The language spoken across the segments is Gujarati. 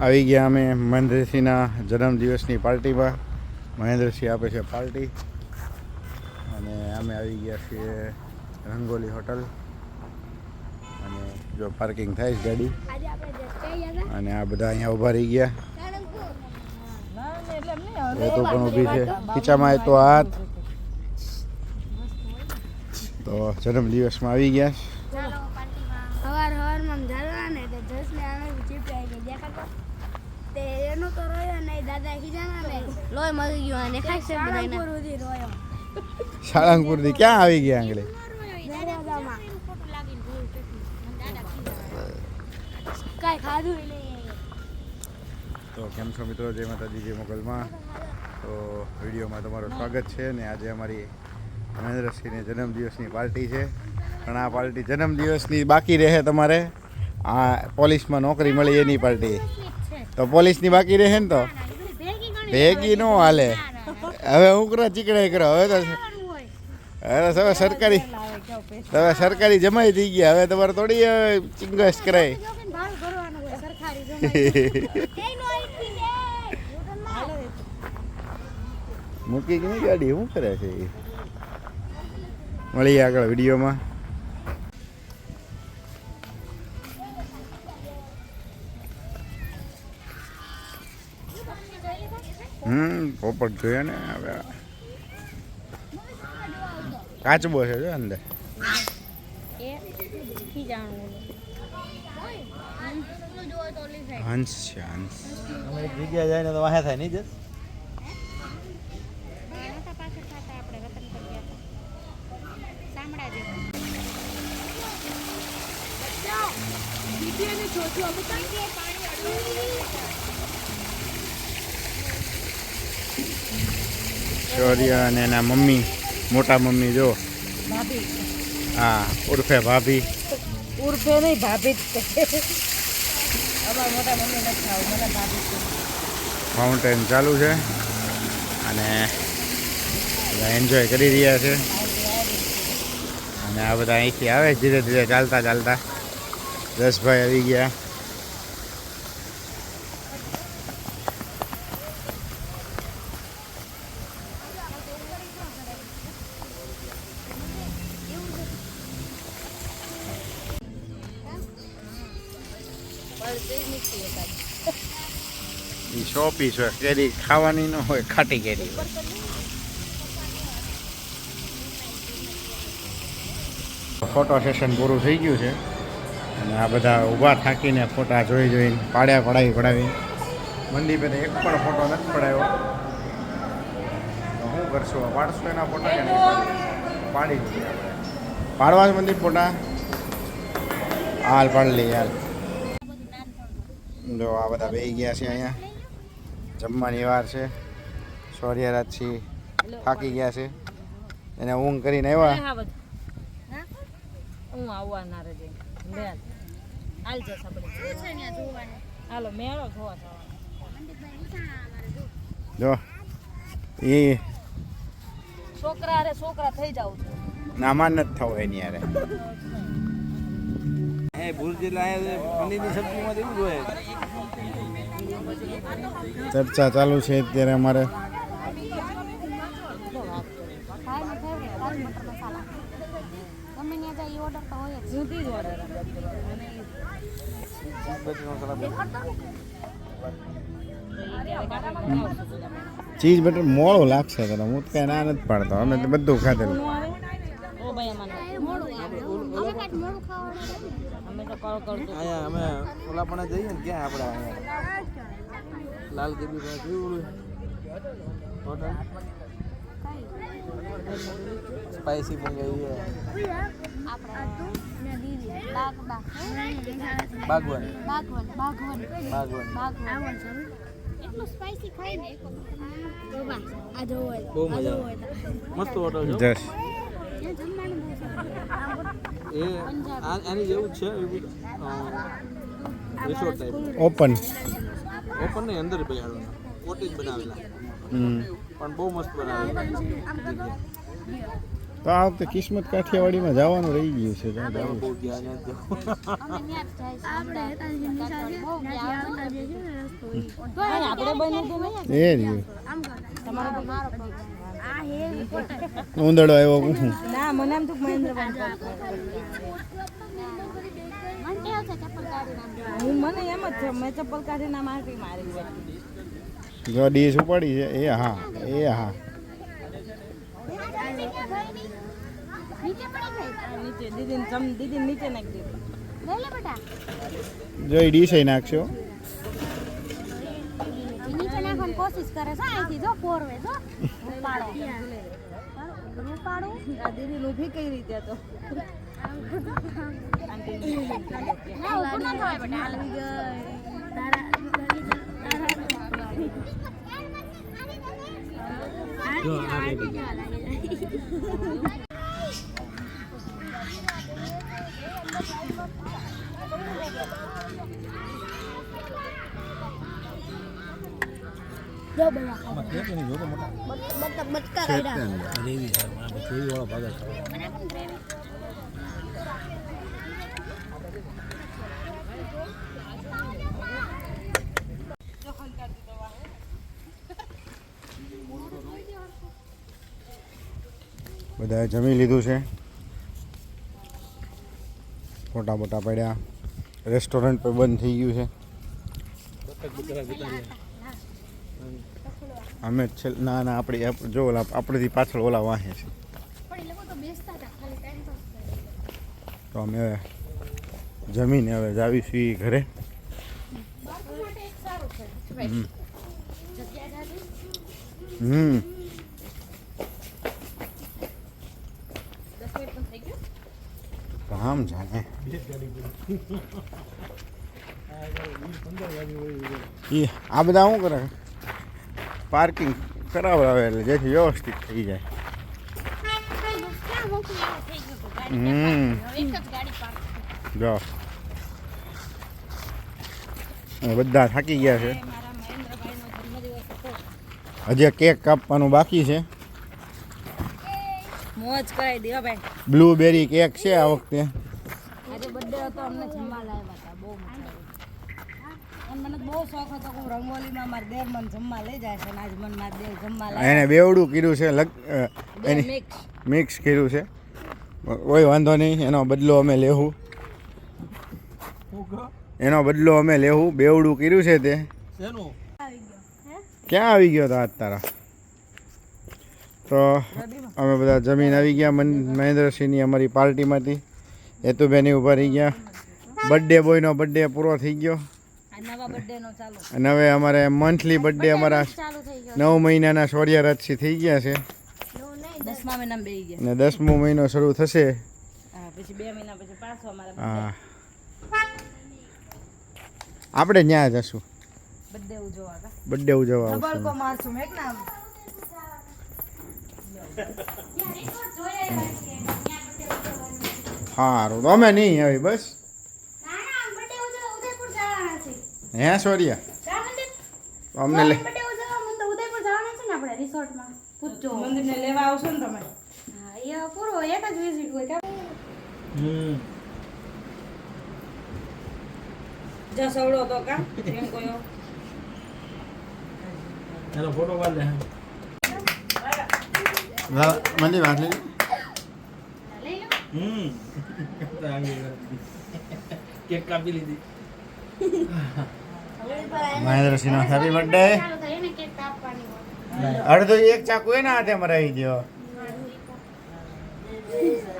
આવી ગયા અમે મહેન્દ્રસિંહના જન્મદિવસની પાર્ટીમાં. મહેન્દ્રસિંહ આપે છે પાર્ટી અને અમે આવી ગયા છીએ રંગોલી હોટલ. અને જો પાર્કિંગ થાય છે ગાડી અને આ બધા અહીંયા ઊભા રહી ગયા. એ તો પણ ઊભી છે ખીચામાં. એ તો હાથ તો જન્મદિવસમાં આવી ગયા. સાળંગપુર થી ક્યાં આવી ગયા આંગળે? તો કેમ છો મિત્રો? જય માતાજી, જય મોગલમાં. તો વિડીયોમાં તમારું સ્વાગત છે. ને આજે અમારી મહેન્દ્રસિંહની જન્મદિવસની પાર્ટી છે. પણ આ પાર્ટી જન્મદિવસની બાકી રહે તમારે. આ પોલીસમાં નોકરી મળી એની પાર્ટી. તો પોલીસની બાકી રહે ને તો ભેગી ન હાલે. હવે હું કરો ચીકડાઈ કરો. હવે તો સરકારી જમાઈ થઈ ગયા. હવે તમારે થોડી ચિંગસ કરાય. મૂકી કે નહીં ગાડી? શું કરે છે? મળીએ આગળ વિડીયોમાં. પોપટ જોઈએ ને. હવે કાચબો છે જો અંદર. હંસ છે હંસ. અમે એક જગ્યાએ જાય ને તો વાહે થાય નહીં જસ. શૌર્ય અને એના મમ્મી, મોટા મમ્મી જો. હા, ઉર્ફે ભાભી. ઉર્ફે નહીં, ભાભી. ફાઉન્ટેન ચાલુ છે અને બધા એન્જોય કરી રહ્યા છે. અને આ બધા અહીંથી આવે ધીરે ધીરે ચાલતા ચાલતા. 10 ભાઈ આવી ગયા. શોપી છે કેરી ખાવાની ન હોય, ખાટી કેરી. ફોટો સેશન પૂરું થઈ ગયું છે અને આ બધા ઊભા થાકીને ફોટા જોઈને પડાવી મંડી પર એક પણ ફોટો નથી પડાવ્યો. તો શું કરશું? પાડશું એના ફોટા કે નહીં? પાડી દઈએ આપણે. પાડવા જ મંદિર ફોટા હાલ પાડી લઈએ. હાલ જો આ બધા બેસી ગયા છે અહીંયા. જમવાની વાર છે. શૌર્યરાજસિંહ થાકી ગયા છે. એને ઊંઘ કરીને આવ્યા. જો એ છોકરા થઈ જાવ નામાન નથી થવું એની યારે. ચર્ચા ચાલુ છે અત્યારે અમારે. ચીઝ બટર મોડું લાગશે તને. હું તો કઈ ના નથી પાડતો. અમે તો બધું ખાધેલું. અમે ઓલા પણ જઈએ ને ક્યાં આપણે લાલ કેબી હોટલ સ્પાઈસી મંગાવીએ. બાગવન એટલું સ્પાઈસી ખાય ને બહુ મજા આવે. મસ્ત હોટલ છે. જસ એ આની જેવું જ છે. Resort type. ઓપન ની અંદર બેહાડવાના કોટેજ બનાવેલા. પણ બહુ મસ્ત બનાવેલા. તો આ વખતે કિસ્મત કાઠિયાવાડીમાં જવાનું રહી ગયું છે ક્યાં જવું બહુ ગયા ને તો અમે ત્યાં જ જાય છે આપણે બને તો નહીં એ રહ્યું તમારો તો મારો પગ. આ હે ઉંદરડો આવ્યો હું ના મને એમ તો મહેન્દ્રભાઈ મને કેવું છે ચપ્પલ કાઢી નાખજો હું મને એમ જ છે મેં ચપ્પલ કાઢીને મારી મારી છે. જો ડીશ ઉપાડી છે એ હા નીચે પડી ગઈ આ નીચે દીદી નીચે નાખી દીધી. લઈ લે બેટા જો એ ડીશ નાખશો ઈ નીચે નાખવાની કોશિશ કરે છે અહીંથી જો પોરવે જો રૂપાડો રૂપાડો આ દીદી ઊભી કઈ રીતે તો ના ઊભું ના થવાય બેટા જો આ બેબી જો બધા આમાં કે નહીં જોતો મોટા બટકા કાઢ્યા રેવી છે આ કેવી વાળા ભાગા છે બધાએ જમી લીધું છે ફોટા બોટા પડ્યા રેસ્ટોરન્ટ પણ બંધ થઈ ગયું છે અમે ના આપણે જો ઓલા આપણેથી પાછળ ઓલા વાહે છે પણ એ લોકો તો બેસતા હતા ખાલી ટાઈમ પાસ કરે તો અમે હવે જમીને હવે જાવીશું ઈ ઘરે બાળકો માટે એક સારું છે હમ. જગ્યા જાજી હમ 10 મિનિટ પણ થઈ ગયું. રામ જાણે ઈ આ બધા શું કરે પાર્કિંગ કરાવડાવે એટલે જેથી વ્યવસ્થિત થઈ જાય ક્યાં મોકલી થઈ ગયું હતું ગાડી હમ એક જ ગાડી પાર્ક જો અને બધા થાકી ગયા છે મારા મહેન્દ્રભાઈનો જન્મદિવસ હતો. હજી કેક કાપવાનું બાકી છે મોજ કરાવી દે હો ભાઈ. બ્લુબેરી કેક છે આ વખતે આજે બર્થડે હતો અમને જમવા લાવ્યા હતા બહુ મજા આવી. અને મને બહુ શોખ હતો કે હું રંગોલીમાં મારા દેર મને જમવા લઈ જાય છે અને આજ મને મારા દેર જમવા એને લાવ્યા બેવડું કર્યું છે બે એની મિક્સ. મિક્સ કર્યું છે કોઈ વાંધો નહીં એનો બદલો અમે લેવું બેવડું કર્યું છે તે શેનું ક્યાં આવી ગયો તો આજ તારા તો અમે બધા જમીન આવી ગયા મહેન્દ્રસિંહની અમારી પાર્ટીમાંથી હેતુબેન ઊભા રહી ગયા બર્થડે બોયનો બર્થડે પૂરો થઈ ગયો આ નવા બર્થડેનો ચાલુ અને હવે અમારે મંથલી બર્થડે અમારા ચાલુ થઈ ગયો 9 મહિનાના સોડિયા રથથી થઈ ગયા છે 10મા મહિનામાં બેસી ગયા. અને 10મો મહિનો શરૂ થશે હા પછી 2 મહિના પછી પાછો અમારા હા આપણે ત્યાં જશું બર્થડે ઉજવવા કા બર્થડે ઉજવવા આવશું ડબલ કો મારશું મેક ના સારું તો અમે નહીં આવી બસ ના ના બર્થડે ઉદયપુર જવાના છે હે સોરિયા મંદિર તો અમને લે બર્થડે ઉજવવા મને તો ઉદયપુર જવાના છે ને આપણે રિસોર્ટમાં પૂછજો મંદિરને લેવા આવશો ને તમે. હા એ પૂરો એક જ વિઝિટ હોય તો જા સવડો તો કા એમ કોયો એનો ફોટો પાડ લે મને વાત લઈ લઈ લો કેક કાપી લીધી મહેન્દ્રસિંહનો હેપી બર્થડે ચાલો તો એને કેક કાપવાની હોય અડધો એક ચાકુ એના હાથે મરાવી દો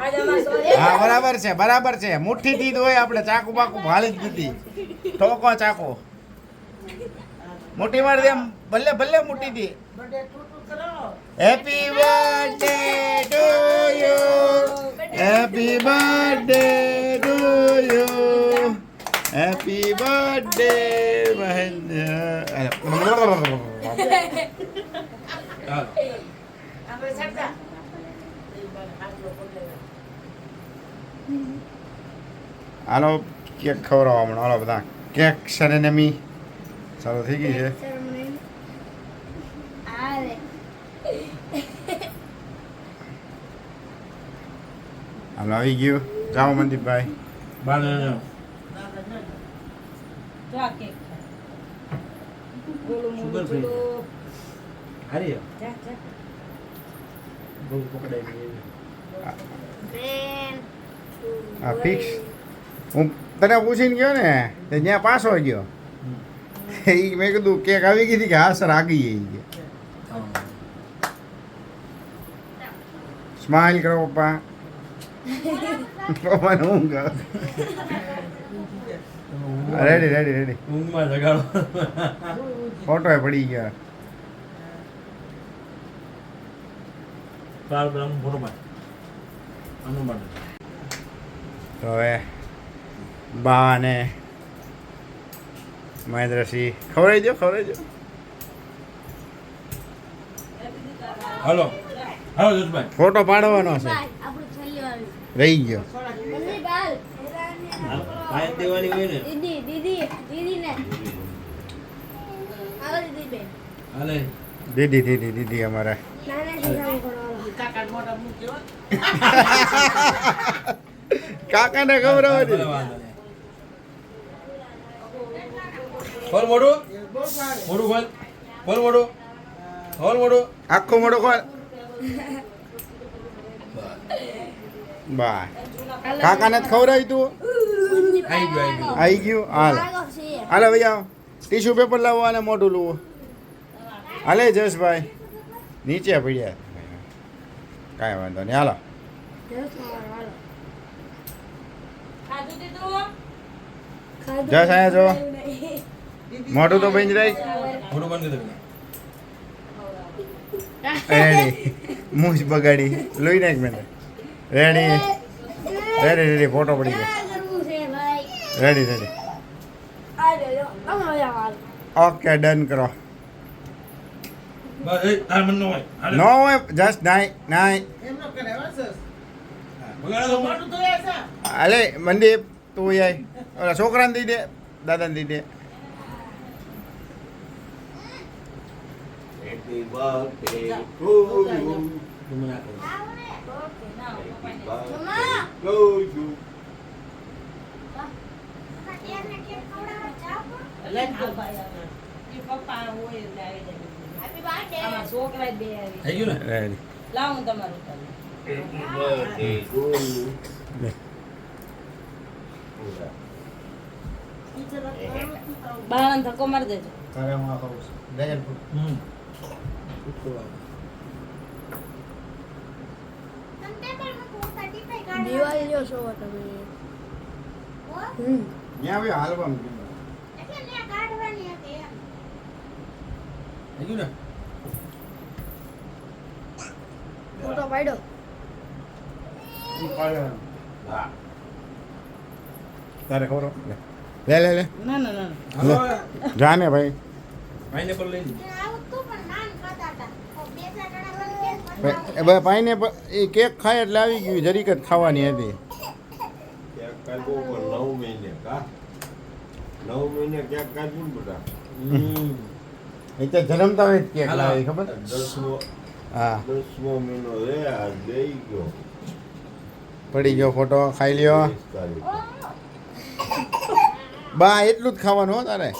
આજે અમાર સોરી હા બરાબર છે મુઠ્ઠી દીધ હોય આપણે ચાકુ બાકુ ભાળી જ દીધી ઠોકો ચાકુ મુઠ્ઠી મારી દે એમ ભલે મુઠ્ઠી દી happy birthday to you happy birthday to you happy birthday Mahendra હાલો કેક ખવડાવવા હમણાં હાલો બધા કેક સેરેમની ચાલુ થઈ ગઈ છે હાલો આવી ગયું. જાઓ મનદીપભાઈ. બાને તો આ કેક ગોલું Sugar મોલું free. પેલું. હારી જા, જા. બહુ પકડાઈ ગઈ આ ફિક્સ. હું તને પૂછીને ગયો ને તે ત્યાં પાછો ગયો. એ મેં કીધું કેક આવી ગઈ હતી કે હા સર આગી ગઈ. સ્માઈલ કરો પપ્પા. પપ્પાને ઊંઘ આવે. Ready ready ready. ઊંઘમાં જગાડો ફોટો પડી ગયા. બાર ગ્રામ ફોટો પાડ આનું માટે તો હવે બા અને મહેન્દ્રસિંહ ખવડાવી દો ખવડાવી દો. હાલો હાલો જસભાઈ ફોટો પાડવાનો છે. આપણું છેલ્લી વાળી રહી ગયો. મમ્મી બાલ પાય દેવાની હોય ને દીદી દીદી દીદી ને આગળ દીદી બેન હાલે દીદી દીદી દીદી અમારા નાના શીખાવું કરવાનો કાકાને ખવડાવવા દે. ખોલ મોઢું મોઢું ખોલ ખોલ મોઢું ખોલ મોઢું આખો મોટો કોણ બા કાકાને જ ખવડાવી તું. આવી ગયું આવી ગયું હાલ આગળ છે હાલો ભાઈ આવો. ટીશ્યુ પેપર લાવો અને મોઢું લૂવો. હાલે જસભાઈ નીચે પડ્યા. કાંઈ વાંધો નહીં હાલો. ખાધું દીધું? જસ આયા જો મોઢું તો બંધ રાખ. મોઢું બંધ કરી રેડી મૂછ બગાડી લોહી નાખ મેં. રેડી રેડી રેડી ફોટો પડી ગયો. કરવું છે ભાઈ રેડી રેડી આ લો અમે આવા ઓકે ડન કરો. બસ એ તાર મન નો હોય હાલે નો હોય જસ્ટ નાઈ નાઈ બગાડો તો મોઢું તો હાલે મંદીપ તું આય ઓલા છોકરાને દઈ દે દાદાને દઈ દે. Happy birthday to you. તમે ના કરો Birthday to you. લઈ જાઓ ભાઈ હવે. ઈ પપ્પા હોય એટલે આવી જાય. આમાં છોકરા જ બે આવી. થઈ ગયું ને રેડી લાવો હું તમારું ઉતારું. Happy birthday to you. બાળાને ધક્કો મારી દેજો. તારે હું આ કહું છું ડ્રેગન ફ્રૂટ. હમ દિવાળી જો છો તમે ત્યાં આવ્યો હાલવા થઈ ગયું ને ફોટો પાડ્યો તારે ખબર લે લે લે ના ના ના હાલો જાને ભાઈ. પાઇનેપલ લઈ પાઇનેપલ એ કેક ખાય એટલે આવી ગયું જરીક જ ખાવાની હતી. ક્યાંક કાઢવું પણ 9 મહિને કા 9 મહિને ક્યાંક કાઢવું ને બધા એ તો જન્મતા હોય જ કેક હાલો. લાવી ખબર. 10મો હા મહિનો રે આ દઈ ગયો પડી ગયો ફોટો ખાઈ લ્યો 30 તારીખે. બા એટલું જ ખાવાનું હો તારે.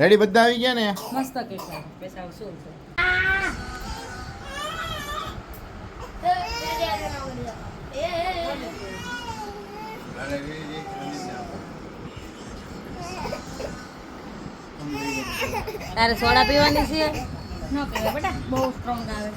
રેડી બધા આવી ગયા ને. મસ્ત કેક લાવો. પૈસા વસૂલ છે. તારે સોડા પીવાની છે? ન પીવાય બેટા, બહુ સ્ટ્રોંગ આવે.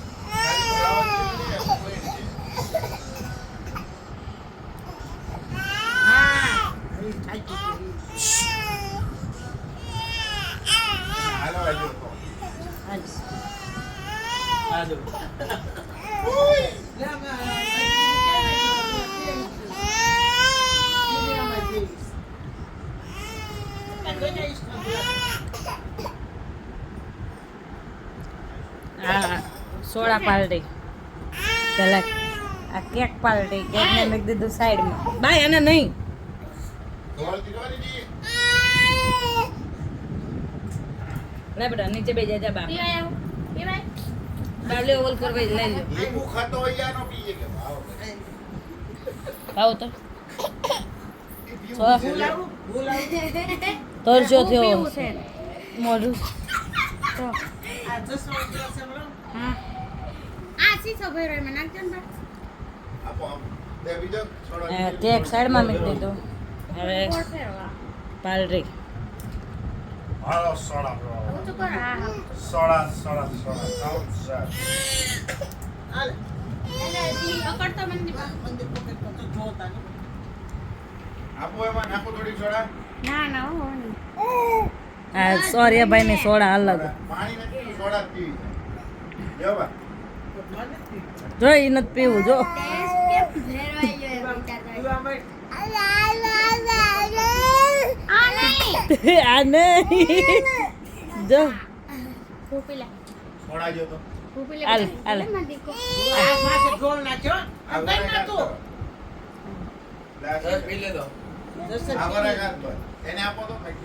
આજો આ સોડા પાર્ટી પેલા આ કેક પાર્ટી કેક ને મેં દીધું સાઈડમાં બાય એને નહીં લે બેટા નીચે બે જા બા બાબલે ઓલ કરવા લઈ લો ખાવ તો તરજો થયો મોઢું આ સીસો ભર્યો એમાં નાખજો ને બા. આપો તે બીજો છોડો કેક સાઈડમાં મૂકી દીધો હવે ગોળ ફેરવા. પાલરી હાલો સોડા ઊંચું કરો. હા હા soda soda soda sound sir પકડતો મને બા. આપો એમાં નાખો થોડી સોડા ના ના હો નહીં. હા સોરી ભાઈ ની સોડા અલગ પાણી નથી સોડા જ પીવી છે જો બા જો ઈ નથી પીવું જો ટેસ્ટ કેમ ભેરવાઈ ગયો એ વિચારતા. આ નહીં. આ નહીં જો ભૂપી લે. સોડા જો તો ભૂપી લે. હાલ, હાલ. કેમ દીકો? આ વરાગાત તો. પી લેતો આ વરાગાત તો. એને આપો તો કંઈક.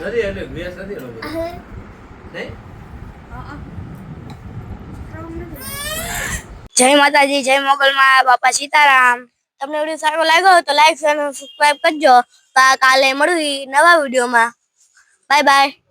નથી એટલે ગ્રેસ નથી એનો બધો. નહીં જય માતાજી, જય મોગલમાં, બાપા સીતારામ. તમને વિડીયો સારો લાગ્યો હોય તો લાઈક અને સબસ્ક્રાઇબ કરજો. કાલે મળવી નવા વિડીયોમાં. Bye bye.